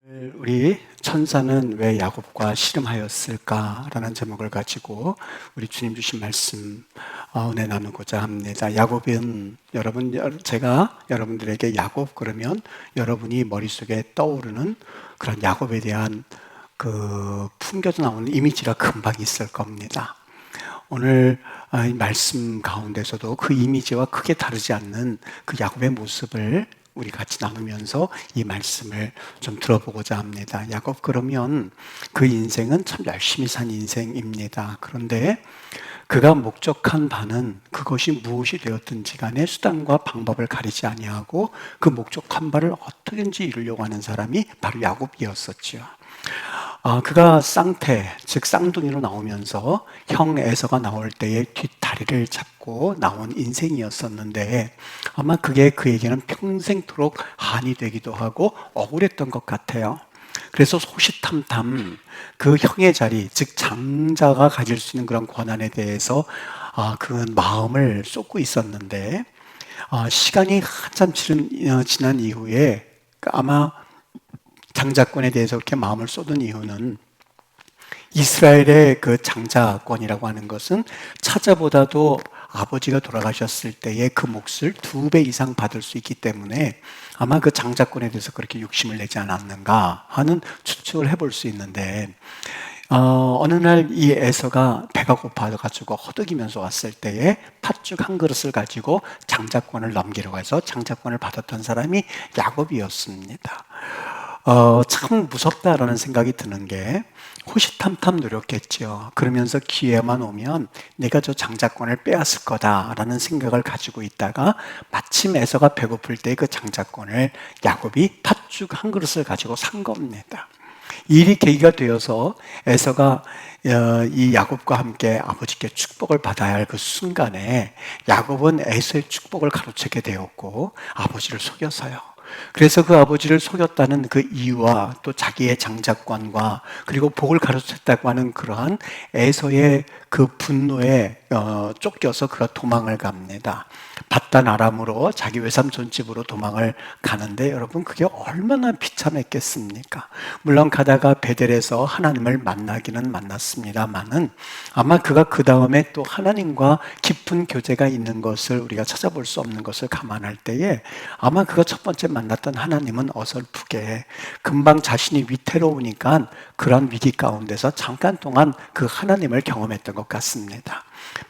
우리 천사는 왜 야곱과 씨름하였을까라는 제목을 가지고 우리 주님 주신 말씀 은혜 나누고자 합니다. 야곱은 제가 여러분들에게 야곱 그러면 여러분이 머릿속에 떠오르는 그런 야곱에 대한 그 풍겨져 나오는 이미지가 금방 있을 겁니다. 오늘 이 말씀 가운데서도 그 이미지와 크게 다르지 않는 그 야곱의 모습을 우리 같이 나누면서 이 말씀을 좀 들어보고자 합니다. 야곱 그러면 그 인생은 참 열심히 산 인생입니다. 그런데 그가 목적한 바는 그것이 무엇이 되었든지 간에 수단과 방법을 가리지 아니하고 그 목적한 바를 어떻게든지 이루려고 하는 사람이 바로 야곱이었었죠. 그가 쌍태, 즉 쌍둥이로 나오면서 형 에서가 나올 때의 뒷다리를 잡고 나온 인생이었었는데 아마 그게 그에게는 평생토록 한이 되기도 하고 억울했던 것 같아요. 그래서 호시탐탐 그 형의 자리, 즉 장자가 가질 수 있는 그런 권한에 대해서 그 마음을 쏟고 있었는데 시간이 한참 지난 이후에 아마 장자권에 대해서 그렇게 마음을 쏟은 이유는 이스라엘의 그 장자권이라고 하는 것은 차자보다도 아버지가 돌아가셨을 때의 그 몫을 2배 이상 받을 수 있기 때문에 아마 그 장자권에 대해서 그렇게 욕심을 내지 않았는가 하는 추측을 해볼 수 있는데 어느 날 이 에서가 배가 고파가지고 허덕이면서 왔을 때에 팥죽 한 그릇을 가지고 장자권을 넘기려고 해서 장자권을 받았던 사람이 야곱이었습니다. 참 무섭다라는 생각이 드는 게 호시탐탐 노력했죠. 그러면서 기회만 오면 내가 저 장자권을 빼앗을 거다라는 생각을 가지고 있다가 마침 에서가 배고플 때 그 장자권을 야곱이 팥죽 한 그릇을 가지고 산 겁니다. 일이 계기가 되어서 에서가 이 야곱과 함께 아버지께 축복을 받아야 할 그 순간에 야곱은 에서의 축복을 가로채게 되었고 아버지를 속여서요. 그래서 그 아버지를 속였다는 그 이유와 또 자기의 장자권과 그리고 복을 가로챘다고 하는 그러한 에서의 그 분노에 쫓겨서 그가 도망을 갑니다. 바단 아람으로 자기 외삼촌 집으로 도망을 가는데 여러분 그게 얼마나 비참했겠습니까? 물론 가다가 베델에서 하나님을 만나기는 만났습니다만은 아마 그가 그 다음에 또 하나님과 깊은 교제가 있는 것을 우리가 찾아볼 수 없는 것을 감안할 때에 아마 그가 첫 번째 만났던 하나님은 어설프게 금방 자신이 위태로우니까 그런 위기 가운데서 잠깐 동안 그 하나님을 경험했던 것 같습니다.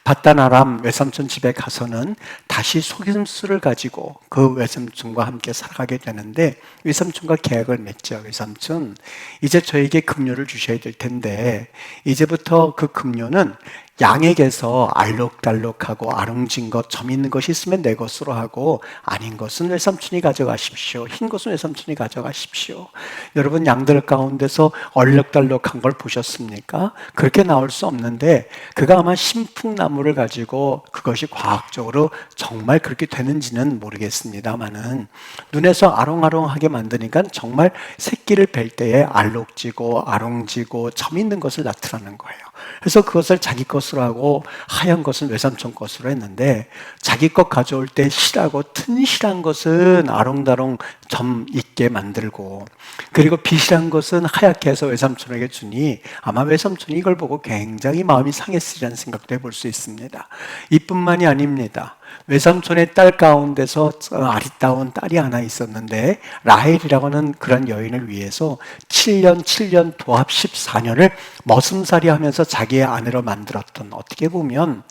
바단 아람 외삼촌 집에 가서는 다시 속임수를 가지고 그 외삼촌과 함께 살아가게 되는데 외삼촌과 계약을 맺죠. 외삼촌, 이제 저에게 급료를 주셔야 될 텐데 이제부터 그 급료는 양에게서 알록달록하고 아롱진 것, 점 있는 것이 있으면 내 것으로 하고 아닌 것은 외삼촌이 가져가십시오. 흰 것은 외삼촌이 가져가십시오. 여러분 양들 가운데서 얼룩달룩한 걸 보셨습니까? 그렇게 나올 수 없는데 그가 아마 신풍나무를 가지고 그것이 과학적으로 정말 그렇게 되는지는 모르겠습니다만은 눈에서 아롱아롱하게 만드니까 정말 새끼를 뵐 때에 알록지고 아롱지고 점 있는 것을 나타내는 거예요. 그래서 그것을 자기 것으로 하고 하얀 것은 외삼촌 것으로 했는데 자기 것 가져올 때 실하고 튼실한 것은 아롱다롱 점 있게 만들고 그리고 비실한 것은 하얗게 해서 외삼촌에게 주니 아마 외삼촌이 이걸 보고 굉장히 마음이 상했으리라는 생각도 해볼 수 있습니다. 이뿐만이 아닙니다. 외삼촌의 딸 가운데서 아리따운 딸이 하나 있었는데 라헬이라고 하는 그런 여인을 위해서 7년 도합 14년을 머슴살이 하면서 자기의 아내로 만들었던, 어떻게 보면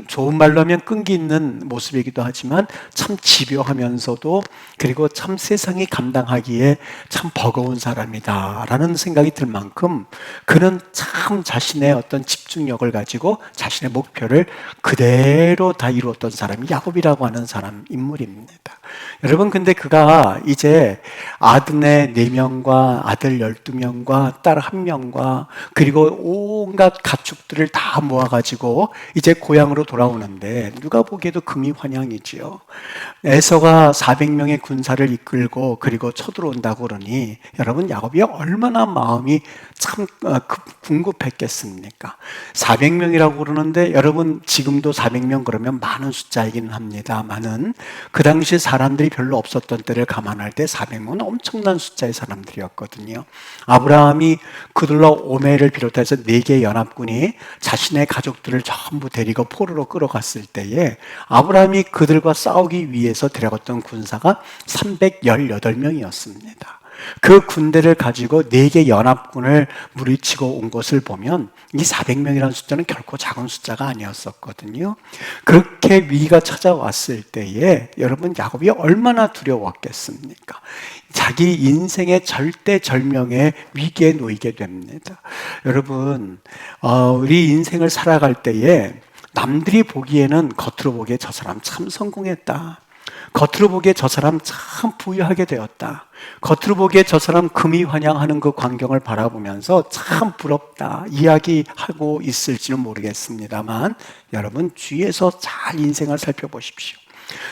좋은 말로 하면 끈기 있는 모습이기도 하지만 참 집요하면서도 그리고 참 세상이 감당하기에 참 버거운 사람이다라는 생각이 들 만큼 그는 참 자신의 어떤 집중력을 가지고 자신의 목표를 그대로 다 이루었던 사람이 야곱이라고 하는 사람 인물입니다. 여러분 근데 그가 이제 아드네 4명과 아들 12명과 딸 1명과 그리고 온갖 가축들을 다 모아가지고 이제 고향으로 돌아오는데 누가 보기에도 금이환영이지요. 에서가 400명의 군사를 이끌고 그리고 쳐들어온다고 그러니 여러분 야곱이 얼마나 마음이 참 궁급했겠습니까? 400명이라고 그러는데 여러분 지금도 400명 그러면 많은 숫자이기는 합니다만은 그 당시 사람들이 별로 없었던 때를 감안할 때 400명은 엄청난 숫자의 사람들이었거든요. 아브라함이 그들로 오멜을 비롯해서 4개의 연합군이 자신의 가족들을 전부 데리고 포로로 끌어갔을 때에 아브라함이 그들과 싸우기 위해서 데려갔던 군사가 318명이었습니다. 그 군대를 가지고 4개 연합군을 물리치고 온 것을 보면 이 400명이라는 숫자는 결코 작은 숫자가 아니었었거든요. 그렇게 위기가 찾아왔을 때에 여러분 야곱이 얼마나 두려웠겠습니까? 자기 인생의 절대절명의 위기에 놓이게 됩니다. 여러분 우리 인생을 살아갈 때에 남들이 보기에는 겉으로 보기에 저 사람 참 성공했다, 겉으로 보기에 저 사람 참 부유하게 되었다, 겉으로 보기에 저 사람 금이 환영하는 그 광경을 바라보면서 참 부럽다 이야기하고 있을지는 모르겠습니다만 여러분 주위에서 잘 인생을 살펴보십시오.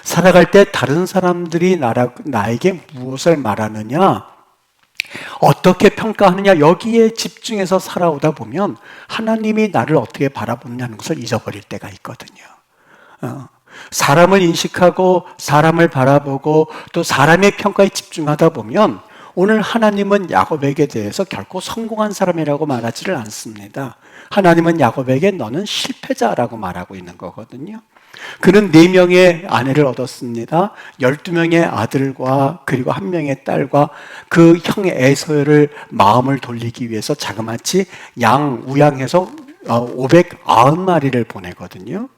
살아갈 때 다른 사람들이 나에게 무엇을 말하느냐, 어떻게 평가하느냐, 여기에 집중해서 살아오다 보면 하나님이 나를 어떻게 바라보느냐는 것을 잊어버릴 때가 있거든요. 사람을 인식하고 사람을 바라보고 또 사람의 평가에 집중하다 보면 오늘 하나님은 야곱에게 대해서 결코 성공한 사람이라고 말하지를 않습니다. 하나님은 야곱에게 너는 실패자라고 말하고 있는 거거든요. 그는 4명의 아내를 얻었습니다. 12명의 아들과 그리고 1명의 딸과 그 형 에서를 마음을 돌리기 위해서 자그마치 양 우양해서 590마리를 보내거든요.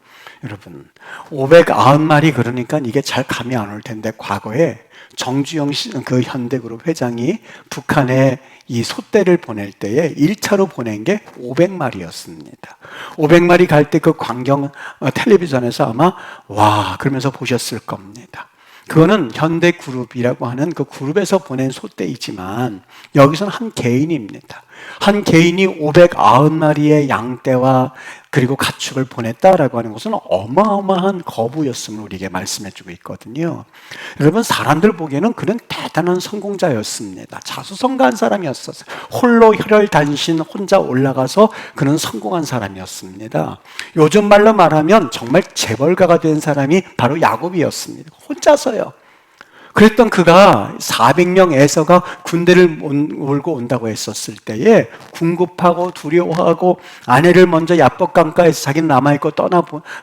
여러분 590마리 그러니까 이게 잘 감이 안 올 텐데 과거에 정주영 그 현대그룹 회장이 북한에 이 소떼를 보낼 때에 1차로 보낸 게 500마리였습니다. 500마리 갈 때 그 광경 텔레비전에서 아마 와 그러면서 보셨을 겁니다. 그거는 현대그룹이라고 하는 그 그룹에서 보낸 소떼이지만 여기서는 한 개인입니다. 한 개인이 590마리의 양떼와 그리고 가축을 보냈다라고 하는 것은 어마어마한 거부였음을 우리에게 말씀해주고 있거든요. 여러분 사람들 보기에는 그는 대단한 성공자였습니다. 자수성가한 사람이었어요. 홀로 혈혈단신 혼자 올라가서 그는 성공한 사람이었습니다. 요즘 말로 말하면 정말 재벌가가 된 사람이 바로 야곱이었습니다. 혼자서요. 그랬던 그가 400명 에서가 군대를 몰고 온다고 했었을 때에 궁급하고 두려워하고 아내를 먼저 야복강가에서 자기는 남아있고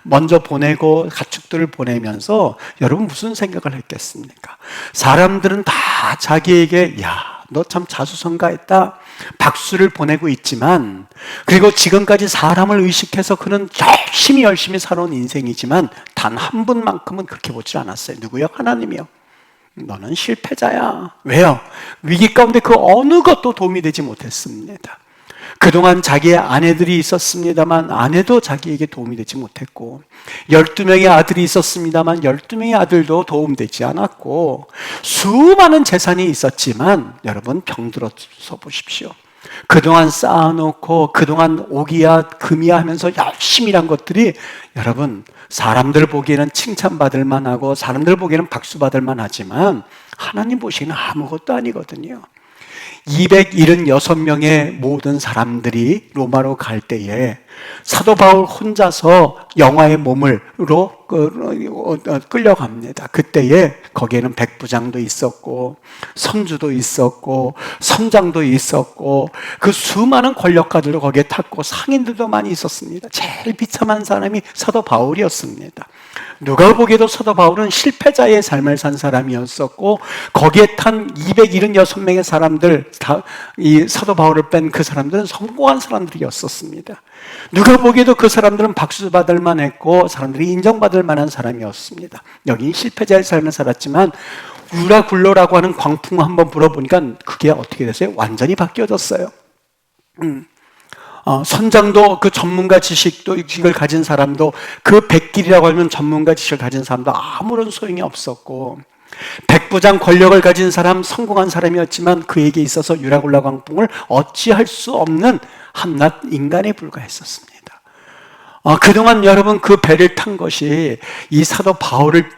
먼저 보내고 가축들을 보내면서 여러분 무슨 생각을 했겠습니까? 사람들은 다 자기에게 야 너 참 자수성가했다 박수를 보내고 있지만 그리고 지금까지 사람을 의식해서 그는 열심히 살아온 인생이지만 단 한 분만큼은 그렇게 보지 않았어요. 누구요? 하나님이요. 너는 실패자야. 왜요? 위기 가운데 그 어느 것도 도움이 되지 못했습니다. 그동안 자기의 아내들이 있었습니다만 아내도 자기에게 도움이 되지 못했고 12명의 아들이 있었습니다만 12명의 아들도 도움되지 않았고 수많은 재산이 있었지만 여러분 병들어서 보십시오. 그동안 쌓아놓고 그동안 오기야 금이야 하면서 열심히 일한 것들이 여러분 사람들 보기에는 칭찬받을 만하고 사람들 보기에는 박수받을 만하지만 하나님 보시기에는 아무것도 아니거든요. 276명의 모든 사람들이 로마로 갈 때에 사도 바울 혼자서 영화의 몸으로 끌려갑니다. 그때에 거기에는 백부장도 있었고 선주도 있었고 선장도 있었고 그 수많은 권력가들도 거기에 탔고 상인들도 많이 있었습니다. 제일 비참한 사람이 사도 바울이었습니다. 누가 보기에도 사도 바울은 실패자의 삶을 산 사람이었었고 거기에 탄 276명의 사람들 이 사도 바울을 뺀 그 사람들은 성공한 사람들이었었습니다. 누가 보기에도 그 사람들은 박수 받을 만했고 사람들이 인정받을 만한 사람이었습니다. 여기 실패자의 삶을 살았지만 유라굴로라고 하는 광풍을 한번 불어보니까 그게 어떻게 됐어요? 완전히 바뀌어졌어요. 선장도 그 전문가 지식을 가진 사람도 그 백길이라고 하면 전문가 지식을 가진 사람도 아무런 소용이 없었고 백부장 권력을 가진 사람 성공한 사람이었지만 그에게 있어서 유라굴라 광풍을 어찌할 수 없는 한낱 인간에 불과했었습니다. 그동안 여러분 그 배를 탄 것이 이 사도 바울을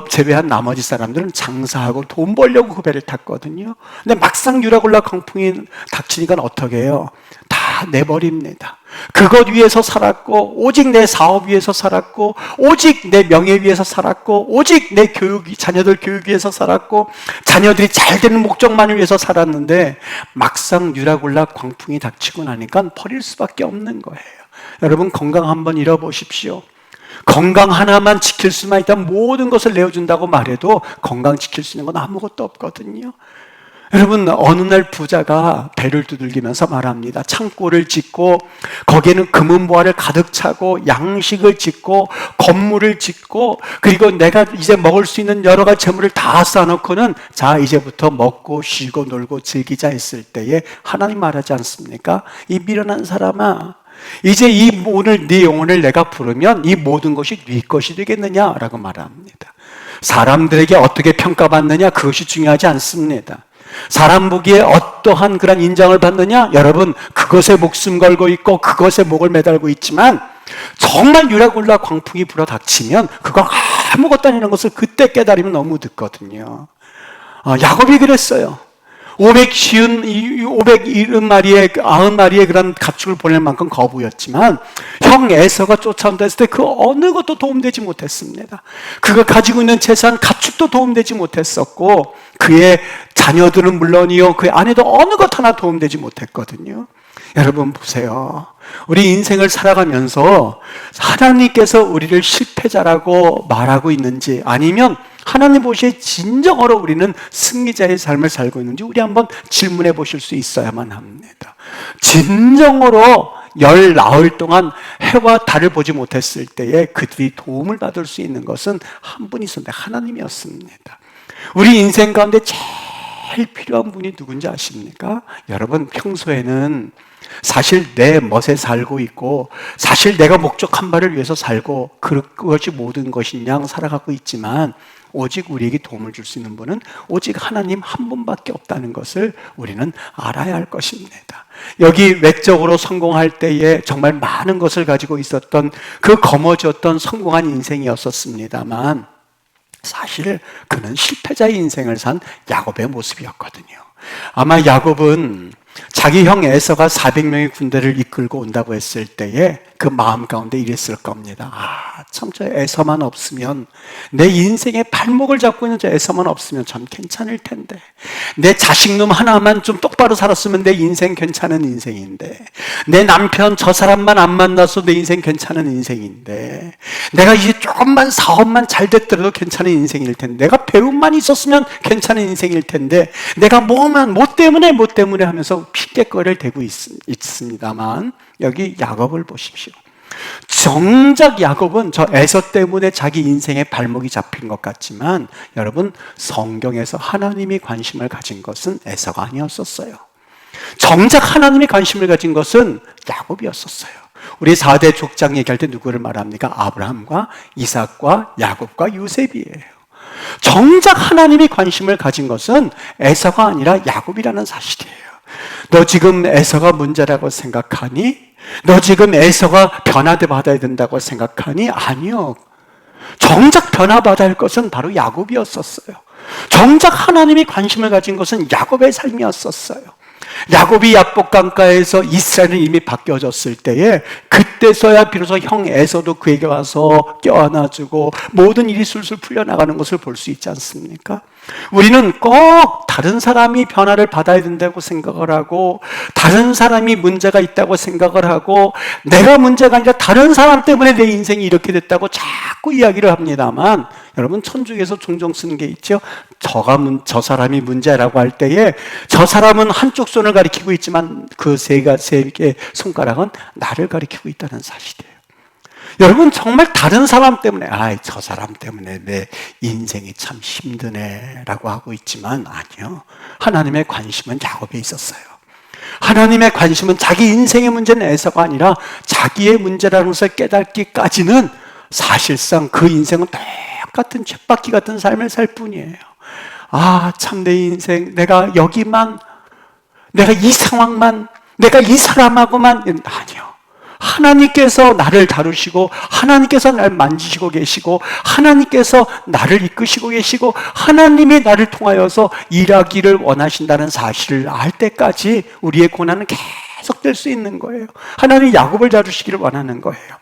제외한 나머지 사람들은 장사하고 돈 벌려고 그 배를 탔거든요. 근데 막상 유라굴라 광풍이 닥치니까 어떻게 해요? 다 다 내버립니다. 그것 위해서 살았고, 오직 내 사업 위해서 살았고, 오직 내 명예 위해서 살았고, 오직 내 자녀들 교육 위해서 살았고, 자녀들이 잘 되는 목적만을 위해서 살았는데, 막상 유라굴라 광풍이 닥치고 나니까 버릴 수밖에 없는 거예요. 여러분, 건강 한번 잃어보십시오. 건강 하나만 지킬 수만 있다면 모든 것을 내어준다고 말해도 건강 지킬 수 있는 건 아무것도 없거든요. 여러분, 어느 날 부자가 배를 두들기면서 말합니다. 창고를 짓고 거기에는 금은보화를 가득 차고 양식을 짓고 건물을 짓고 그리고 내가 이제 먹을 수 있는 여러 가지 재물을 다 쌓아놓고는 자, 이제부터 먹고 쉬고 놀고 즐기자 했을 때에 하나님 말하지 않습니까? 이 미련한 사람아, 이제 네 영혼을 내가 부르면 이 모든 것이 네 것이 되겠느냐라고 말합니다. 사람들에게 어떻게 평가받느냐, 그것이 중요하지 않습니다. 사람 보기에 어떠한 그런 인정을 받느냐, 여러분 그것에 목숨 걸고 있고 그것에 목을 매달고 있지만 정말 유라굴라 광풍이 불어닥치면 그거 아무것도 아니라는 것을 그때 깨달으면 너무 늦거든요. 야곱이 그랬어요. 570마리의 90마리의 그런 가축을 보낼 만큼 거부였지만 형 에서가 쫓아온다 했을 때 그 어느 것도 도움되지 못했습니다. 그가 가지고 있는 재산 가축도 도움되지 못했었고 그의 자녀들은 물론이요 그의 아내도 어느 것 하나 도움되지 못했거든요. 여러분 보세요. 우리 인생을 살아가면서 하나님께서 우리를 실패자라고 말하고 있는지 아니면 하나님 보시기에 진정으로 우리는 승리자의 삶을 살고 있는지 우리 한번 질문해 보실 수 있어야만 합니다. 진정으로 열 나흘 동안 해와 달을 보지 못했을 때에 그들이 도움을 받을 수 있는 것은 한 분이 있었는데 하나님이었습니다. 우리 인생 가운데 제일 필요한 분이 누군지 아십니까? 여러분 평소에는 사실 내 멋에 살고 있고 사실 내가 목적한 바를 위해서 살고 그것이 모든 것인 양 살아가고 있지만 오직 우리에게 도움을 줄 수 있는 분은 오직 하나님 한 분밖에 없다는 것을 우리는 알아야 할 것입니다. 여기 외적으로 성공할 때에 정말 많은 것을 가지고 있었던 그 거머쥐었던 성공한 인생이었었습니다만 사실 그는 실패자의 인생을 산 야곱의 모습이었거든요. 아마 야곱은 자기 형 에서가 400명의 군대를 이끌고 온다고 했을 때에 그 마음 가운데 이랬을 겁니다. 참 저 에서만 없으면 내 인생의 발목을 잡고 있는 저 에서만 없으면 참 괜찮을 텐데 내 자식놈 하나만 좀 똑바로 살았으면 내 인생 괜찮은 인생인데 내 남편 저 사람만 안 만나서 내 인생 괜찮은 인생인데 내가 이제 조금만 사업만 잘 됐더라도 괜찮은 인생일 텐데 내가 배움만 있었으면 괜찮은 인생일 텐데 내가 뭐 때문에 하면서 핑계거리를 대고 있습니다만 여기 야곱을 보십시오. 정작 야곱은 저 에서 때문에 자기 인생의 발목이 잡힌 것 같지만 여러분 성경에서 하나님이 관심을 가진 것은 에서가 아니었었어요. 정작 하나님이 관심을 가진 것은 야곱이었었어요. 우리 4대 족장 얘기할 때 누구를 말합니까? 아브라함과 이삭과 야곱과 요셉이에요. 정작 하나님이 관심을 가진 것은 에서가 아니라 야곱이라는 사실이에요. 너 지금 에서가 문제라고 생각하니? 너 지금 에서가 변화받아야 된다고 생각하니? 아니요. 정작 변화받아야 할 것은 바로 야곱이었었어요. 정작 하나님이 관심을 가진 것은 야곱의 삶이었었어요. 야곱이 야복강가에서 이스라엘은 이미 바뀌어졌을 때에 그때서야 비로소 형 에서도 그에게 와서 껴안아주고 모든 일이 술술 풀려나가는 것을 볼 수 있지 않습니까? 우리는 꼭 다른 사람이 변화를 받아야 된다고 생각을 하고 다른 사람이 문제가 있다고 생각을 하고 내가 문제가 아니라 다른 사람 때문에 내 인생이 이렇게 됐다고 자꾸 이야기를 합니다만 여러분 천주교에서 종종 쓰는 게 있죠. 저 사람이 문제라고 할 때에 저 사람은 한쪽 손을 가리키고 있지만 그 세 개의 손가락은 나를 가리키고 있다는 사실이에요. 여러분 정말 다른 사람 때문에 저 사람 때문에 내 인생이 참 힘드네 라고 하고 있지만 아니요. 하나님의 관심은 야곱에 있었어요. 하나님의 관심은 자기 인생의 문제는 에서가 아니라 자기의 문제라는 것을 깨닫기까지는 사실상 그 인생은 똑같은 쳇바퀴 같은 삶을 살 뿐이에요. 참 내 인생 내가 여기만 내가 이 상황만 내가 이 사람하고만 아니요. 하나님께서 나를 다루시고 하나님께서 나를 만지시고 계시고 하나님께서 나를 이끄시고 계시고 하나님이 나를 통하여서 일하기를 원하신다는 사실을 알 때까지 우리의 고난은 계속될 수 있는 거예요. 하나님이 야곱을 다루시기를 원하는 거예요.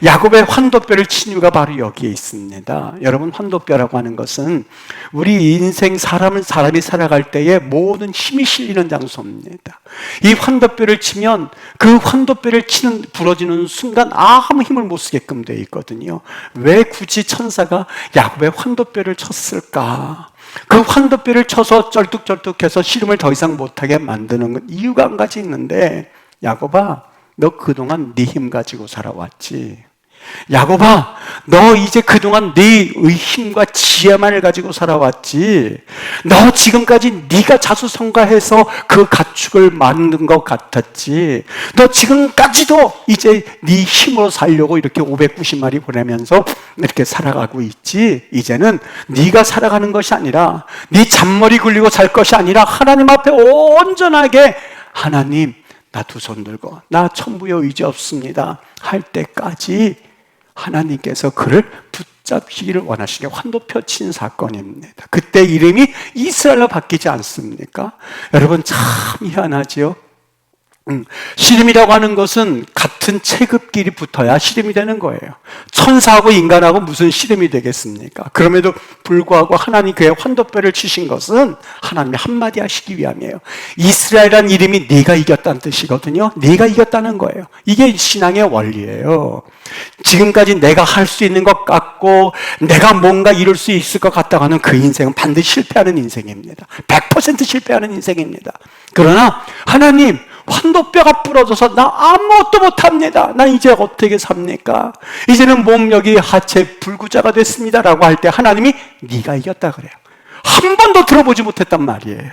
야곱의 환도뼈를 친 이유가 바로 여기에 있습니다. 여러분, 환도뼈라고 하는 것은 우리 인생 사람이 살아갈 때에 모든 힘이 실리는 장소입니다. 이 환도뼈를 치면 그 환도뼈를 부러지는 순간 아무 힘을 못 쓰게끔 되어 있거든요. 왜 굳이 천사가 야곱의 환도뼈를 쳤을까? 그 환도뼈를 쳐서 쩔뚝쩔뚝해서 씨름을 더 이상 못하게 만드는 건 이유가 한 가지 있는데, 야곱아, 너 그동안 네 힘 가지고 살아왔지. 야곱아, 너 이제 그동안 네 힘과 지혜만을 가지고 살아왔지. 너 지금까지 네가 자수성가해서 그 가축을 만든 것 같았지. 너 지금까지도 이제 네 힘으로 살려고 이렇게 590마리 보내면서 이렇게 살아가고 있지. 이제는 네가 살아가는 것이 아니라, 네 잔머리 굴리고 살 것이 아니라 하나님 앞에 온전하게, 하나님 나 두 손 들고 나 천부여 의지 없습니다 할 때까지 하나님께서 그를 붙잡히기를 원하시게 환도표 친 사건입니다. 그때 이름이 이스라엘로 바뀌지 않습니까? 여러분, 참 희한하지요? 씨름이라고 하는 것은 같은 체급끼리 붙어야 씨름이 되는 거예요. 천사하고 인간하고 무슨 씨름이 되겠습니까? 그럼에도 불구하고 하나님 그의 환도뼈를 치신 것은 하나님이 한마디 하시기 위함이에요. 이스라엘이라는 이름이 네가 이겼다는 뜻이거든요. 네가 이겼다는 거예요. 이게 신앙의 원리예요. 지금까지 내가 할 수 있는 것 같고 내가 뭔가 이룰 수 있을 것 같다고 하는 그 인생은 반드시 실패하는 인생입니다. 100% 실패하는 인생입니다. 그러나 하나님, 환도뼈가 부러져서 나 아무것도 못합니다. 나 이제 어떻게 삽니까? 이제는 몸 여기 하체 불구자가 됐습니다 라고 할 때 하나님이 네가 이겼다 그래요. 한 번도 들어보지 못했단 말이에요.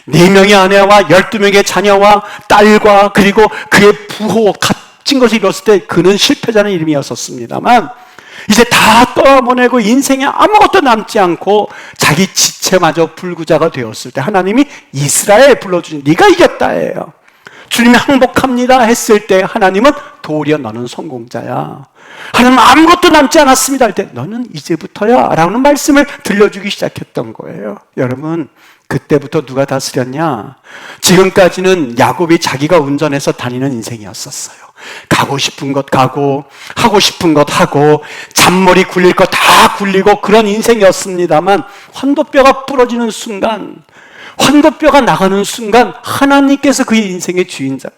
4명의 아내와 12명의 자녀와 딸과 그리고 그의 부호 갇힌 것을 이뤘을 때 그는 실패자는 이름이었었습니다만, 이제 다 떠나보내고 인생에 아무것도 남지 않고 자기 지체마저 불구자가 되었을 때 하나님이 이스라엘 불러주신 네가 이겼다예요. 주님이 항복합니다 했을 때 하나님은 도리어 너는 성공자야. 하나님 아무것도 남지 않았습니다 할 때 너는 이제부터야 라는 말씀을 들려주기 시작했던 거예요. 여러분, 그때부터 누가 다스렸냐? 지금까지는 야곱이 자기가 운전해서 다니는 인생이었었어요. 가고 싶은 것 가고 하고 싶은 것 하고 잔머리 굴릴 것 다 굴리고 그런 인생이었습니다만, 환도뼈가 부러지는 순간, 환도뼈가 나가는 순간 하나님께서 그의 인생의 주인자,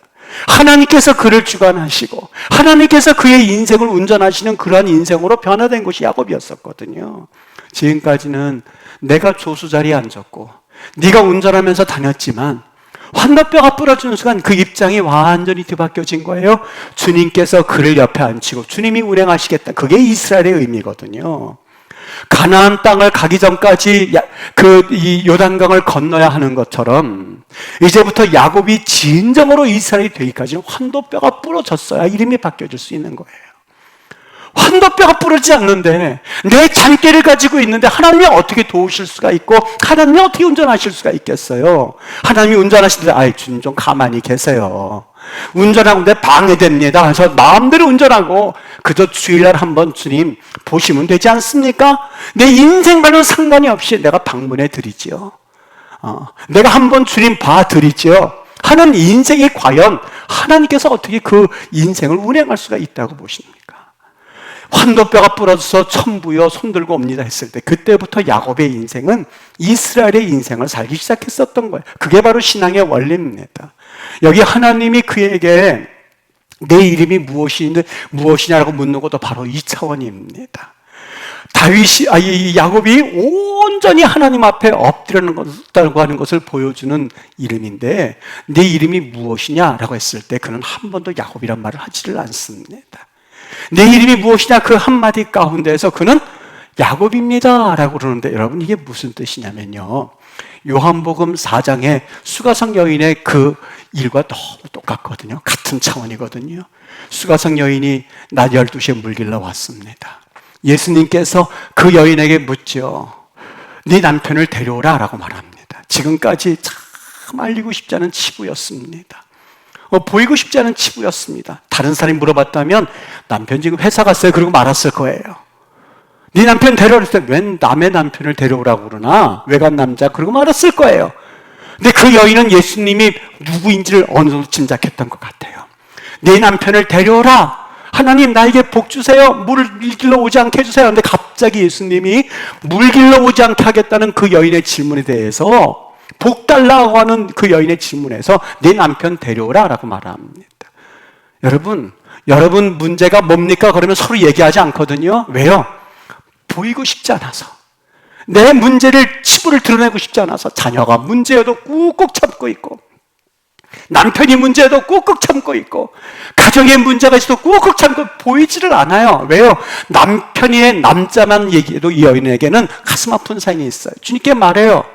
하나님께서 그를 주관하시고 하나님께서 그의 인생을 운전하시는 그러한 인생으로 변화된 것이 야곱이었었거든요. 지금까지는 내가 조수 자리에 앉았고 네가 운전하면서 다녔지만 환도뼈가 부러지는 순간 그 입장이 완전히 뒤바뀌어진 거예요. 주님께서 그를 옆에 앉히고 주님이 운행하시겠다. 그게 이스라엘의 의미거든요. 가나안 땅을 가기 전까지 이 요단강을 건너야 하는 것처럼 이제부터 야곱이 진정으로 이스라엘이 되기까지는 환도뼈가 부러졌어야 이름이 바뀌어질 수 있는 거예요. 환도뼈가 부러지지 않는데 내 잔꾀를 가지고 있는데 하나님이 어떻게 도우실 수가 있고 하나님이 어떻게 운전하실 수가 있겠어요? 하나님이 운전하시는데 아이 주님 좀 가만히 계세요. 운전하는데 방해됩니다. 그래서 마음대로 운전하고 그저 주일날 한번 주님 보시면 되지 않습니까? 내 인생과는 상관이 없이 내가 방문해 드리지요. 내가 한번 주님 봐 드리지요. 하는 인생이 과연 하나님께서 어떻게 그 인생을 운행할 수가 있다고 보십니까? 환도뼈가 부러져서 천부여 손들고 옵니다 했을 때 그때부터 야곱의 인생은 이스라엘의 인생을 살기 시작했었던 거예요. 그게 바로 신앙의 원리입니다. 여기 하나님이 그에게 내 이름이 무엇이냐라고 묻는 것도 바로 이 차원입니다. 야곱이 온전히 하나님 앞에 엎드리는 것다고 하는 것을 보여주는 이름인데 내 이름이 무엇이냐라고 했을 때 그는 한 번도 야곱이란 말을 하지를 않습니다. 내 이름이 무엇이냐 그 한마디 가운데에서 그는 야곱입니다 라고 그러는데 여러분 이게 무슨 뜻이냐면요, 요한복음 4장의 수가성 여인의 그 일과 너무 똑같거든요. 같은 차원이거든요. 수가성 여인이 낮 12시에 물길러 왔습니다. 예수님께서 그 여인에게 묻죠. 네 남편을 데려오라 라고 말합니다. 지금까지 참 알리고 싶지 않은 치부였습니다. 보이고 싶지 않은 치부였습니다. 다른 사람이 물어봤다면 남편 지금 회사 갔어요 그러고 말았을 거예요. 네 남편 데려오라 했을 때 웬 남의 남편을 데려오라고 그러나 외간 남자 그러고 말았을 거예요. 근데 그 여인은 예수님이 누구인지를 어느 정도 짐작했던 것 같아요. 내 남편을 데려오라. 하나님 나에게 복 주세요. 물을 길러 오지 않게 해주세요. 근데 갑자기 예수님이 물 길러 오지 않게 하겠다는 그 여인의 질문에 대해서, 복 달라고 하는 그 여인의 질문에서 내 남편 데려오라 라고 말합니다. 여러분 문제가 뭡니까? 그러면 서로 얘기하지 않거든요. 왜요? 보이고 싶지 않아서, 내 문제를 치부를 드러내고 싶지 않아서, 자녀가 문제여도 꾹꾹 참고 있고, 남편이 문제여도 꾹꾹 참고 있고, 가정에 문제가 있어도 꾹꾹 참고 보이지를 않아요. 왜요? 남편이 남자만 얘기해도 이 여인에게는 가슴 아픈 사연이 있어요. 주님께 말해요.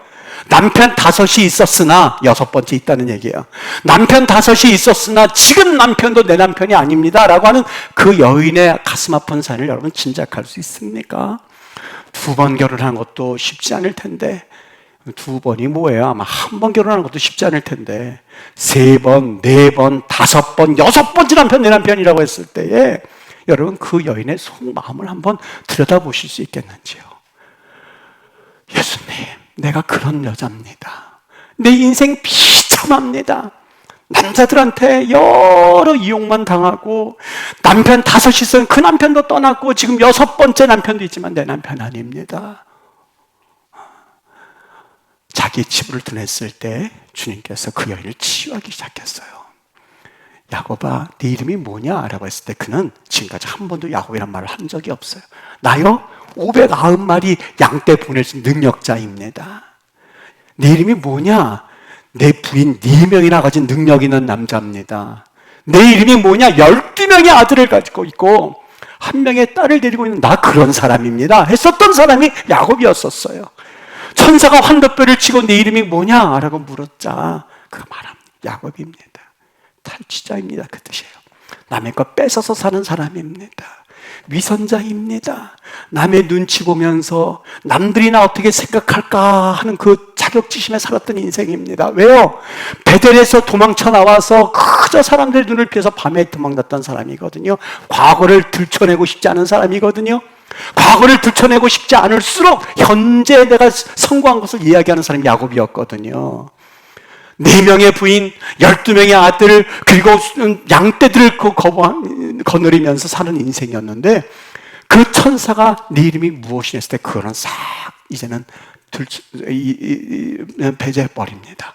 남편 5이 있었으나 6번째 있다는 얘기예요. 남편 5이 있었으나 지금 남편도 내 남편이 아닙니다 라고 하는 그 여인의 가슴 아픈 사연을 여러분 짐작할 수 있습니까? 2번 결혼한 것도 쉽지 않을 텐데, 2번이 뭐예요? 아마 1번 결혼하는 것도 쉽지 않을 텐데 3번, 4번, 5번, 6번째 남편 내 남편이라고 했을 때에 여러분 그 여인의 속마음을 한번 들여다보실 수 있겠는지요? 예수님, 내가 그런 여자입니다. 내 인생 비참합니다. 남자들한테 여러 이용만 당하고, 남편 5이 있으면 그 남편도 떠났고 지금 6번째 남편도 있지만 내 남편 아닙니다. 자기 치부를 드러냈을 때 주님께서 그 여인을 치유하기 시작했어요. 야곱아, 네 이름이 뭐냐? 라고 했을 때 그는 지금까지 한 번도 야곱이란 말을 한 적이 없어요. 나요? 590마리 양떼 보낼 수 있는 능력자입니다. 네 이름이 뭐냐? 내 부인 4명이나 가진 능력 있는 남자입니다. 내 이름이 뭐냐? 12명의 아들을 가지고 있고 1명의 딸을 데리고 있는 나 그런 사람입니다 했었던 사람이 야곱이었었어요. 천사가 환도뼈를 치고 내 이름이 뭐냐? 라고 물었자 그가 말합니다. 야곱입니다. 탈취자입니다. 그 뜻이에요. 남의 것 뺏어서 사는 사람입니다. 위선자입니다. 남의 눈치 보면서 남들이 나 어떻게 생각할까 하는 그 자격지심에 살았던 인생입니다. 왜요? 베델에서 도망쳐 나와서 그저 사람들 눈을 피해서 밤에 도망갔던 사람이거든요. 과거를 들춰내고 싶지 않은 사람이거든요. 과거를 들춰내고 싶지 않을수록 현재 내가 성공한 것을 이야기하는 사람이 야곱이었거든요. 4명의 부인, 12명의 아들, 그리고 양떼들을 거느리면서 사는 인생이었는데 그 천사가 네 이름이 무엇이냐 했을 때 그거는 싹 이제는 배제해버립니다.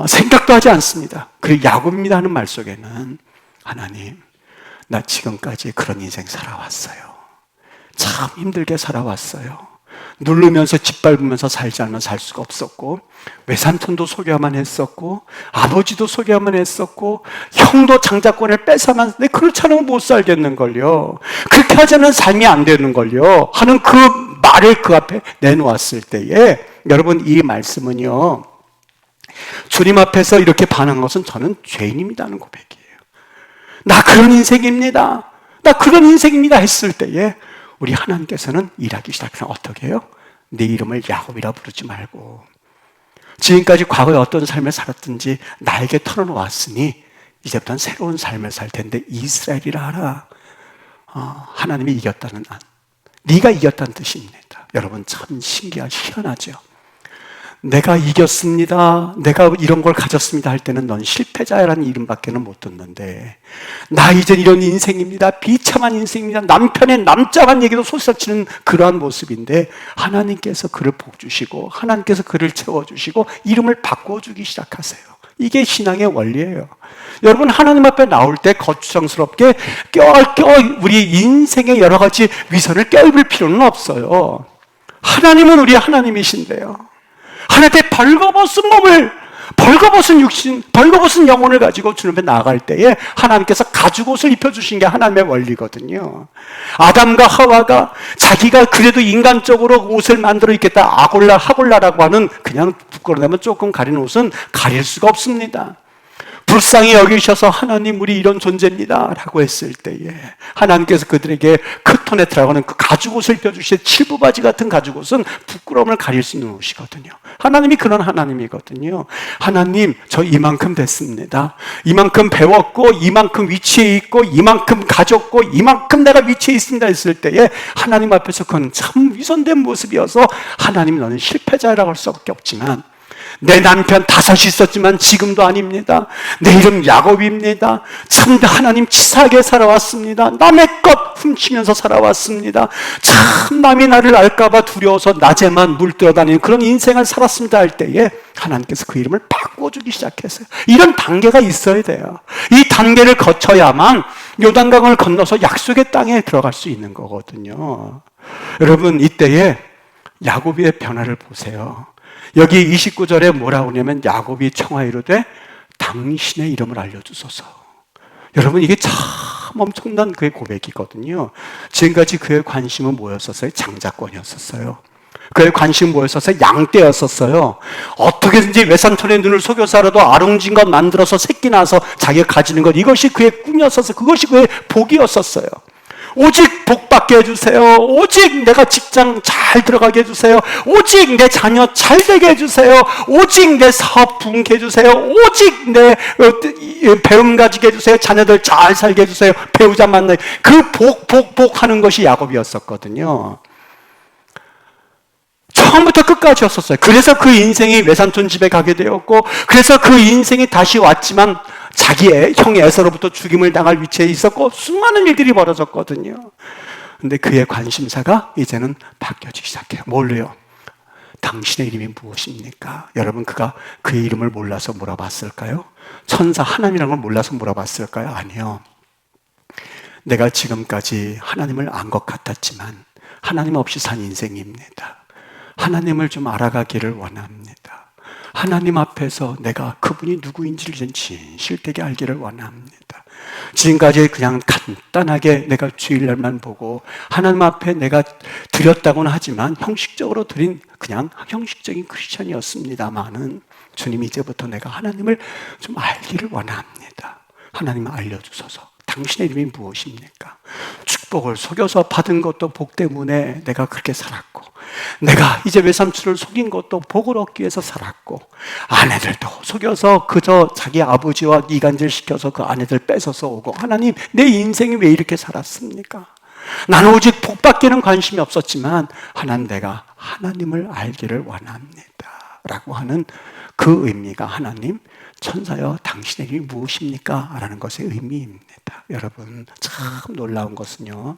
생각도 하지 않습니다. 그리고 야곱입니다 하는 말 속에는 하나님, 나 지금까지 그런 인생 살아왔어요. 참 힘들게 살아왔어요. 누르면서 짓밟으면서 살지 않으면 살 수가 없었고, 외삼촌도 속여야만 했었고, 아버지도 속여야만 했었고, 형도 장자권을 뺏어만, 내 그렇지 않으면 못 살겠는걸요. 그렇게 하자면 삶이 안 되는걸요. 하는 그 말을 그 앞에 내놓았을 때에 여러분 이 말씀은요, 주님 앞에서 이렇게 반응한 것은 저는 죄인입니다는 고백이에요. 나 그런 인생입니다. 나 그런 인생입니다 했을 때에 우리 하나님께서는 일하기 시작해서 어떻게 해요? 네 이름을 야곱이라 부르지 말고 지금까지 과거에 어떤 삶을 살았든지 나에게 털어놓았으니 이제부터는 새로운 삶을 살 텐데 이스라엘이라 하라. 하나님이 이겼다는 네가 이겼다는 뜻입니다. 여러분 참 희한하죠. 내가 이겼습니다, 내가 이런 걸 가졌습니다 할 때는 넌 실패자라는 이름밖에는 못 듣는데, 나 이젠 이런 인생입니다, 비참한 인생입니다, 남편의 남자만 얘기도 소리치는 그러한 모습인데 하나님께서 그를 복주시고 하나님께서 그를 채워주시고 이름을 바꿔주기 시작하세요. 이게 신앙의 원리예요. 여러분 하나님 앞에 나올 때 거추장스럽게 우리 인생의 여러 가지 위선을 껴입을 필요는 없어요. 하나님은 우리 하나님이신데요, 하나님께 벌거벗은 몸을, 벌거벗은 육신, 벌거벗은 영혼을 가지고 주님 앞에 나아갈 때에 하나님께서 가죽옷을 입혀주신 게 하나님의 원리거든요. 아담과 하와가 자기가 그래도 인간적으로 옷을 만들어 입겠다, 하골라라고 하는 그냥 부끄러우면 조금 가리는 옷은 가릴 수가 없습니다. 불쌍히 여기셔서 하나님 우리 이런 존재입니다 라고 했을 때에 하나님께서 그들에게 크토네트라고 하는 그 가죽옷을 입혀주실 칠부바지 같은 가죽옷은 부끄러움을 가릴 수 있는 옷이거든요. 하나님이 그런 하나님이거든요. 하나님 저 이만큼 됐습니다, 이만큼 배웠고 이만큼 위치에 있고 이만큼 가졌고 이만큼 내가 위치에 있습니다 했을 때에 하나님 앞에서 그건 참 위선된 모습이어서 하나님 너는 실패자라고 할 수밖에 없지만 내 남편 5이 있었지만 지금도 아닙니다. 내 이름 야곱입니다. 참 하나님 치사하게 살아왔습니다. 남의 것 훔치면서 살아왔습니다. 참 남이 나를 알까봐 두려워서 낮에만 물들어다니는 그런 인생을 살았습니다 할 때에 하나님께서 그 이름을 바꿔주기 시작했어요. 이런 단계가 있어야 돼요. 이 단계를 거쳐야만 요단강을 건너서 약속의 땅에 들어갈 수 있는 거거든요. 여러분, 이때에 야곱의 변화를 보세요. 여기 29절에 뭐라고 하냐면 야곱이 청하여 이르되 당신의 이름을 알려주소서. 여러분, 이게 참 엄청난 그의 고백이거든요. 지금까지 그의 관심은 뭐였었어요? 장자권이었었어요. 그의 관심은 뭐였었어요? 양떼였었어요. 어떻게든지 외삼촌의 눈을 속여서라도 아롱진 것 만들어서 새끼 낳아서 자기가 가지는 것, 이것이 그의 꿈이었었어요. 그것이 그의 복이었었어요. 오직 복 받게 해주세요. 오직 내가 직장 잘 들어가게 해주세요. 오직 내 자녀 잘 되게 해주세요. 오직 내 사업 부흥케 해주세요. 오직 내 배움 가지게 해주세요. 자녀들 잘 살게 해주세요. 배우자 만나요. 그 복 하는 것이 야곱이었었거든요. 처음부터 끝까지였었어요. 그래서 그 인생이 외삼촌 집에 가게 되었고, 그래서 그 인생이 다시 왔지만 자기의 형 에서로부터 죽임을 당할 위치에 있었고 수많은 일들이 벌어졌거든요. 근데 그의 관심사가 이제는 바뀌어지기 시작해요. 뭘로요? 당신의 이름이 무엇입니까? 여러분, 그가 그의 이름을 몰라서 물어봤을까요? 천사 하나님이라는 걸 몰라서 물어봤을까요? 아니요. 내가 지금까지 하나님을 안 것 같았지만 하나님 없이 산 인생입니다. 하나님을 좀 알아가기를 원합니다. 하나님 앞에서 내가 그분이 누구인지를 좀 진실되게 알기를 원합니다. 지금까지 그냥 간단하게 내가 주일날만 보고 하나님 앞에 내가 드렸다고는 하지만 형식적으로 드린 그냥 형식적인 크리스천이었습니다만은 주님, 이제부터 내가 하나님을 좀 알기를 원합니다. 하나님을 알려주소서. 당신의 이름이 무엇입니까? 축복을 속여서 받은 것도 복 때문에 내가 그렇게 살았고, 내가 이제 외삼촌을 속인 것도 복을 얻기 위해서 살았고, 아내들도 속여서 그저 자기 아버지와 이간질 시켜서 그 아내들 뺏어서 오고, 하나님, 내 인생이 왜 이렇게 살았습니까? 나는 오직 복 받기는 관심이 없었지만 하나님, 내가 하나님을 알기를 원합니다 라고 하는 그 의미가 하나님, 천사여 당신의 이름이 무엇입니까? 라는 것의 의미입니다. 여러분, 참 놀라운 것은요,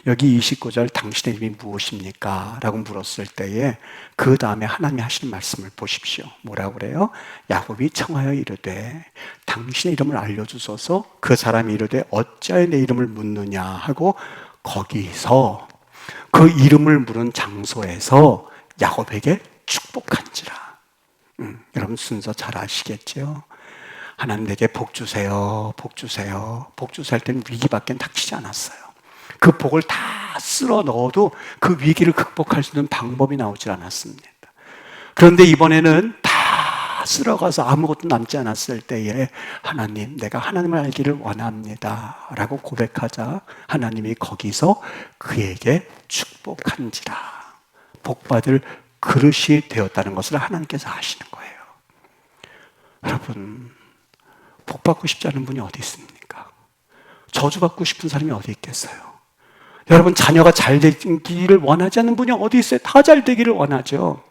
여기 29절 당신의 이름이 무엇입니까? 라고 물었을 때에 그 다음에 하나님이 하시는 말씀을 보십시오. 뭐라고 그래요? 야곱이 청하여 이르되 당신의 이름을 알려주소서. 그 사람이 이르되 어찌하여 내 이름을 묻느냐 하고, 거기서 그 이름을 물은 장소에서 야곱에게 축복한지라. 여러분, 순서 잘 아시겠죠? 하나님 내게 복 주세요, 복 주세요. 복 주세요 할 때는 위기밖에 닥치지 않았어요. 그 복을 다 쓸어 넣어도 그 위기를 극복할 수 있는 방법이 나오질 않았습니다. 그런데 이번에는 다 쓸어가서 아무것도 남지 않았을 때에 하나님, 내가 하나님을 알기를 원합니다 라고 고백하자 하나님이 거기서 그에게 축복한지라, 복받을 그릇이 되었다는 것을 하나님께서 아시는 거예요. 여러분, 복받고 싶지 않은 분이 어디 있습니까? 저주받고 싶은 사람이 어디 있겠어요? 여러분, 자녀가 잘 되기를 원하지 않는 분이 어디 있어요? 다 잘 되기를 원하죠.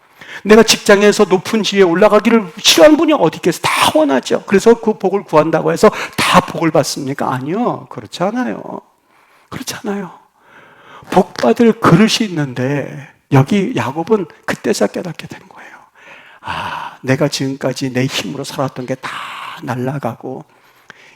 내가 직장에서 높은 지위에 올라가기를 싫어하는 분이 어디 있겠어요? 다 원하죠. 그래서 그 복을 구한다고 해서 다 복을 받습니까? 아니요, 그렇지 않아요. 그렇지 않아요. 복받을 그릇이 있는데 여기 야곱은 그때서 깨닫게 된 거예요. 아, 내가 지금까지 내 힘으로 살았던 게 다 날아가고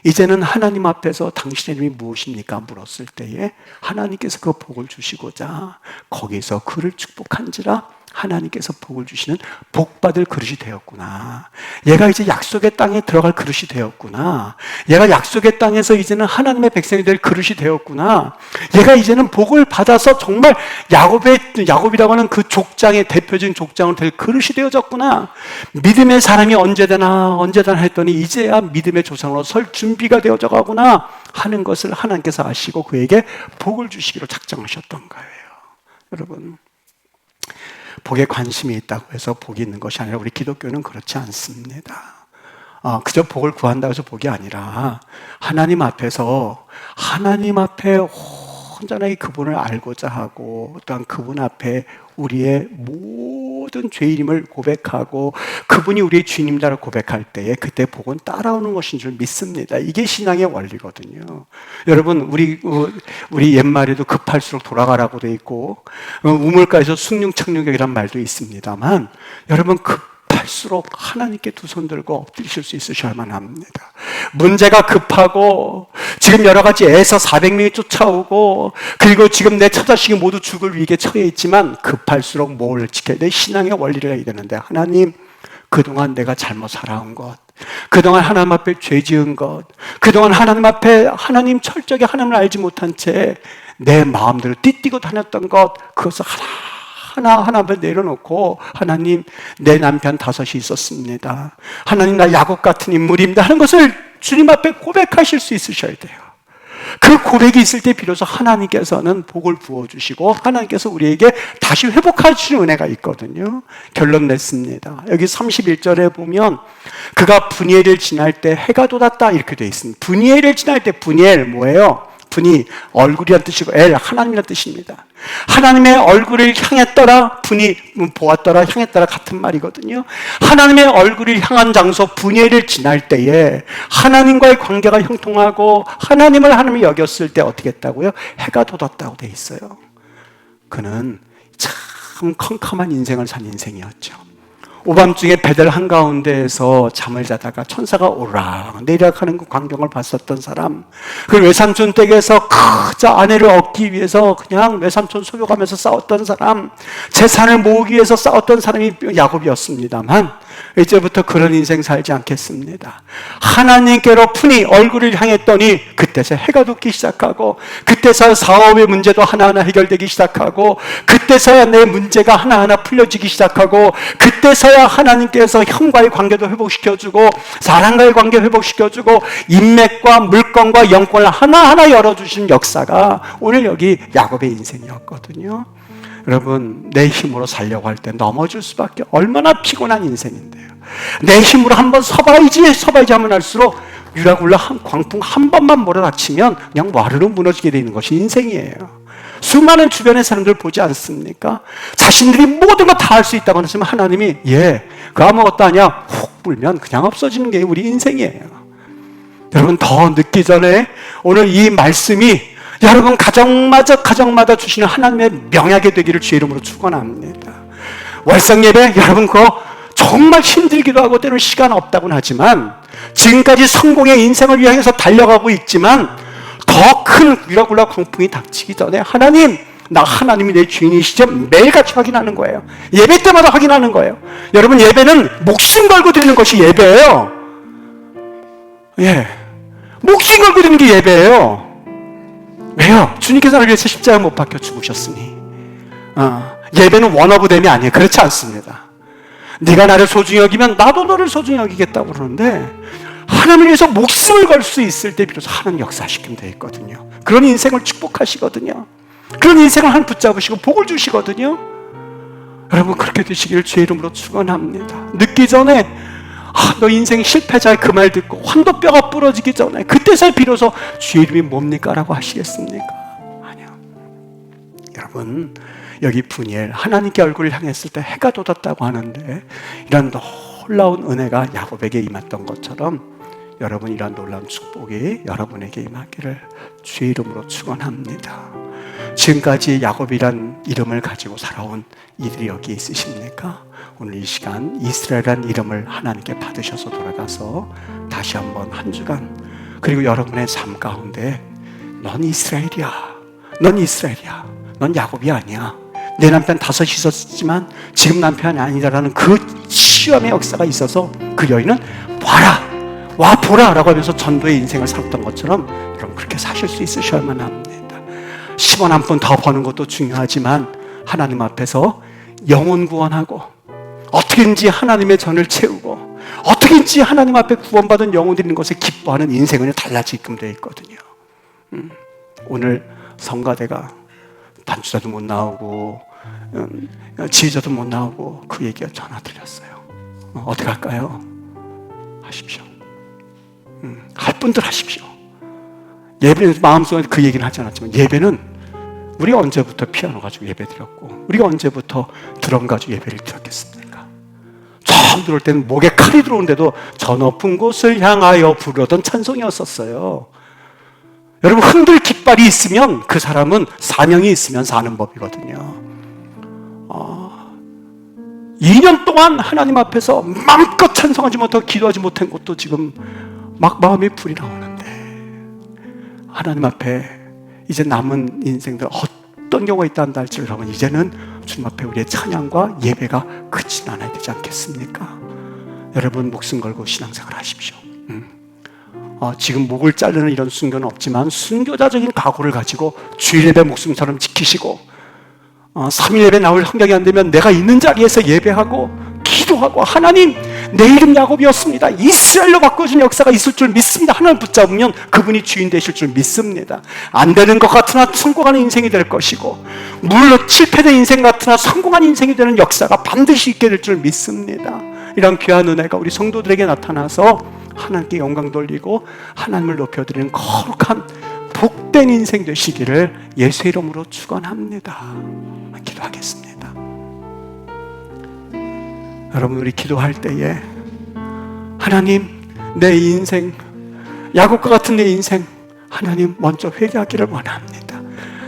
이제는 하나님 앞에서 당신의 이름이 무엇입니까? 물었을 때에 하나님께서 그 복을 주시고자 거기서 그를 축복한지라 하나님께서 복을 주시는 복받을 그릇이 되었구나. 얘가 이제 약속의 땅에 들어갈 그릇이 되었구나. 얘가 약속의 땅에서 이제는 하나님의 백성이 될 그릇이 되었구나. 얘가 이제는 복을 받아서 정말 야곱이라고 하는 그 족장의 대표적인 족장으로 될 그릇이 되어졌구나. 믿음의 사람이 언제 되나 했더니 이제야 믿음의 조상으로 설 준비가 되어져 가구나 하는 것을 하나님께서 아시고 그에게 복을 주시기로 작정하셨던 거예요. 여러분, 복에 관심이 있다고 해서 복이 있는 것이 아니라 우리 기독교는 그렇지 않습니다. 그저 복을 구한다고 해서 복이 아니라 하나님 앞에서 하나님 앞에 온전하게 그분을 알고자 하고 또한 그분 앞에 우리의 모든 모든 죄인임을 고백하고 그분이 우리의 주님이라고 고백할 때에 그때 복은 따라오는 것인 줄 믿습니다. 이게 신앙의 원리거든요. 여러분, 우리 옛말에도 급할수록 돌아가라고 돼 있고 우물가에서 숭늉창룡격이란 말도 있습니다만, 여러분, 급할수록 하나님께 두 손 들고 엎드리실 수 있으셔야만 합니다. 문제가 급하고 지금 여러 가지 애서 400명이 쫓아오고 그리고 지금 내 처자식이 모두 죽을 위기에 처해 있지만 급할수록 뭘 지켜야 돼? 신앙의 원리를 해야 되는데, 하나님, 그동안 내가 잘못 살아온 것, 그동안 하나님 앞에 죄 지은 것, 그동안 하나님 앞에 하나님 철저하게 하나님을 알지 못한 채 내 마음대로 띠띠고 다녔던 것, 그것을 하나 앞에 내려놓고, 하나님, 내 남편 5이 있었습니다, 하나님, 나 야곱 같은 인물입니다 하는 것을 주님 앞에 고백하실 수 있으셔야 돼요. 그 고백이 있을 때 비로소 하나님께서는 복을 부어주시고 하나님께서 우리에게 다시 회복하시는 은혜가 있거든요. 결론 냈습니다. 여기 31절에 보면 그가 분이엘을 지날 때 해가 돋았다 이렇게 되어 있습니다. 분이엘을 지날 때, 분이엘 뭐예요? 분이 얼굴이란 뜻이고 엘 하나님이란 뜻입니다. 하나님의 얼굴을 향했더라, 분이 보았더라, 향했더라 같은 말이거든요. 하나님의 얼굴을 향한 장소 분이엘을 지날 때에 하나님과의 관계가 형통하고 하나님을 하나님이 여겼을 때 어떻게 했다고요? 해가 돋았다고 돼 있어요. 그는 참 컴컴한 인생을 산 인생이었죠. 오밤중에 베델 한가운데에서 잠을 자다가 천사가 오락 내리락 하는 그 광경을 봤었던 사람, 그 외삼촌 댁에서 그저 아내를 얻기 위해서 그냥 외삼촌 속여가면서 싸웠던 사람, 재산을 모으기 위해서 싸웠던 사람이 야곱이었습니다만, 이제부터 그런 인생 살지 않겠습니다. 하나님께로 푼이 얼굴을 향했더니 그때서 해가 돋기 시작하고, 그때서 사업의 문제도 하나하나 해결되기 시작하고, 그때서야 내 문제가 하나하나 풀려지기 시작하고, 그때서야 하나님께서 형과의 관계도 회복시켜주고 사람과의 관계 회복시켜주고 인맥과 물건과 영권을 하나하나 열어주신 역사가 오늘 여기 야곱의 인생이었거든요. 여러분, 내 힘으로 살려고 할 때 넘어질 수밖에, 얼마나 피곤한 인생인데요. 내 힘으로 한번 서봐야지 하면 할수록 유라굴라 광풍 한 번만 몰아닥치면 그냥 와르르 무너지게 되는 것이 인생이에요. 수많은 주변의 사람들 보지 않습니까? 자신들이 모든 거 다 할 수 있다고 하시면 하나님이 그 아무것도 아니야 훅 불면 그냥 없어지는 게 우리 인생이에요. 여러분, 더 늦기 전에 오늘 이 말씀이 여러분 가정마다 주시는 하나님의 명약이 되기를 주의 이름으로 축원합니다. 월성 예배, 여러분 그거 정말 힘들기도 하고 때로는 시간 없다고는 하지만, 지금까지 성공의 인생을 위해서 달려가고 있지만 더 큰 유라굴라 광풍이 닥치기 전에 하나님, 나 하나님이 내 주인이시죠? 매일같이 확인하는 거예요. 예배 때마다 확인하는 거예요. 여러분, 예배는 목숨 걸고 드리는 것이 예배예요. 목숨 걸고 드리는 게 예배예요. 왜요? 주님께서 나를 위해서 십자가 못 박혀 죽으셨으니. 예배는 원어브댐이 아니에요. 그렇지 않습니다. 네가 나를 소중히 여기면 나도 너를 소중히 여기겠다고 그러는데, 하나님을 위해서 목숨을 걸 수 있을 때 비로소 하나님 역사시키면 되어 있거든요. 그런 인생을 축복하시거든요. 그런 인생을 한 붙잡으시고 복을 주시거든요. 여러분, 그렇게 되시기를 주의 이름으로 축원합니다. 늦기 전에 너 인생 실패자의 그 말 듣고 환도뼈가 부러지기 전에 그때서 비로소 주의 이름이 뭡니까? 라고 하시겠습니까? 아니요. 여러분, 여기 분이엘 하나님께 얼굴을 향했을 때 해가 돋았다고 하는데, 이런 놀라운 은혜가 야곱에게 임했던 것처럼 여러분, 이런 놀라운 축복이 여러분에게 임하기를 주의 이름으로 축원합니다. 지금까지 야곱이란 이름을 가지고 살아온 이들이 여기 있으십니까? 오늘 이 시간 이스라엘이란 이름을 하나님께 받으셔서 돌아가서 다시 한번 한 주간, 그리고 여러분의 삶 가운데 넌 이스라엘이야, 넌 이스라엘이야, 넌 야곱이 아니야, 내 남편 5이 있었지만 지금 남편이 아니다라는 그 시험의 역사가 있어서 그 여인은 와 보라 라고 하면서 전도의 인생을 살았던 것처럼 여러분, 그렇게 사실 수 있으셔야만 합니다. 10원 한 푼 더 버는 것도 중요하지만 하나님 앞에서 영혼 구원하고 어떻게든지 하나님의 전을 채우고 어떻게든지 하나님 앞에 구원받은 영혼들이 있는 것에 기뻐하는 인생은 달라지게끔 되어 있거든요. 오늘 성가대가 단추자도 못 나오고 지휘자도 못 나오고 그 얘기가 전화 드렸어요. 어떻게 할까요? 하십시오. 할 분들 하십시오. 예배는 마음속에 그 얘기는 하지 않았지만, 예배는 우리가 언제부터 피아노 가지고 예배 드렸고, 우리가 언제부터 드럼 가지고 예배를 드렸겠습니까? 처음 들어올 때는 목에 칼이 들어오는데도 저 높은 곳을 향하여 부르던 찬송이었었어요. 여러분, 흔들 깃발이 있으면 그 사람은 사명이 있으면 사는 법이거든요. 2년 동안 하나님 앞에서 마음껏 찬송하지 못하고 기도하지 못한 것도 지금 막 마음이 불이 나오는데, 하나님 앞에 이제 남은 인생들 어떤 경우가 있다 한다 할지라도 여러분, 이제는 주님 앞에 우리의 찬양과 예배가 그치지 않아야 되지 않겠습니까? 여러분, 목숨 걸고 신앙생활 하십시오. 지금 목을 자르는 이런 순교는 없지만 순교자적인 각오를 가지고 주일 예배 목숨처럼 지키시고, 3일 예배 나올 환경이 안 되면 내가 있는 자리에서 예배하고 기도하고, 하나님, 내 이름 야곱이었습니다, 이스라엘로 바꿔준 역사가 있을 줄 믿습니다, 하나님 붙잡으면 그분이 주인 되실 줄 믿습니다. 안 되는 것 같으나 성공하는 인생이 될 것이고, 물론 실패된 인생 같으나 성공한 인생이 되는 역사가 반드시 있게 될 줄 믿습니다. 이런 귀한 은혜가 우리 성도들에게 나타나서 하나님께 영광 돌리고 하나님을 높여드리는 거룩한 복된 인생 되시기를 예수의 이름으로 축원합니다. 기도하겠습니다. 여러분, 우리 기도할 때에 하나님, 내 인생, 야곱과 같은 내 인생, 하나님 먼저 회개하기를 원합니다.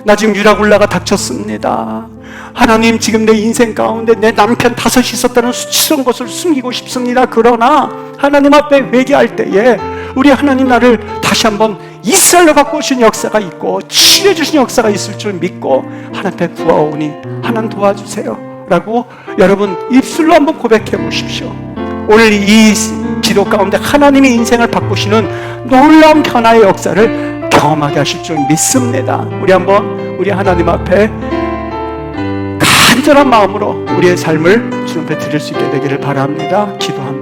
나 지금 유라굴라가 닥쳤습니다. 하나님, 지금 내 인생 가운데 내 남편 5이 있었다는 수치스러운 것을 숨기고 싶습니다. 그러나 하나님 앞에 회개할 때에 우리 하나님, 나를 다시 한번 이스라엘로 바꾸신 역사가 있고 치료해 주신 역사가 있을 줄 믿고 하나님 앞에 구하오니 하나님 도와주세요 라고 여러분 입술로 한번 고백해 보십시오. 오늘 이 기도 가운데 하나님의 인생을 바꾸시는 놀라운 변화의 역사를 경험하게 하실 줄 믿습니다. 우리 한번 우리 하나님 앞에 간절한 마음으로 우리의 삶을 주님 앞에 드릴 수 있게 되기를 바랍니다. 기도합니다.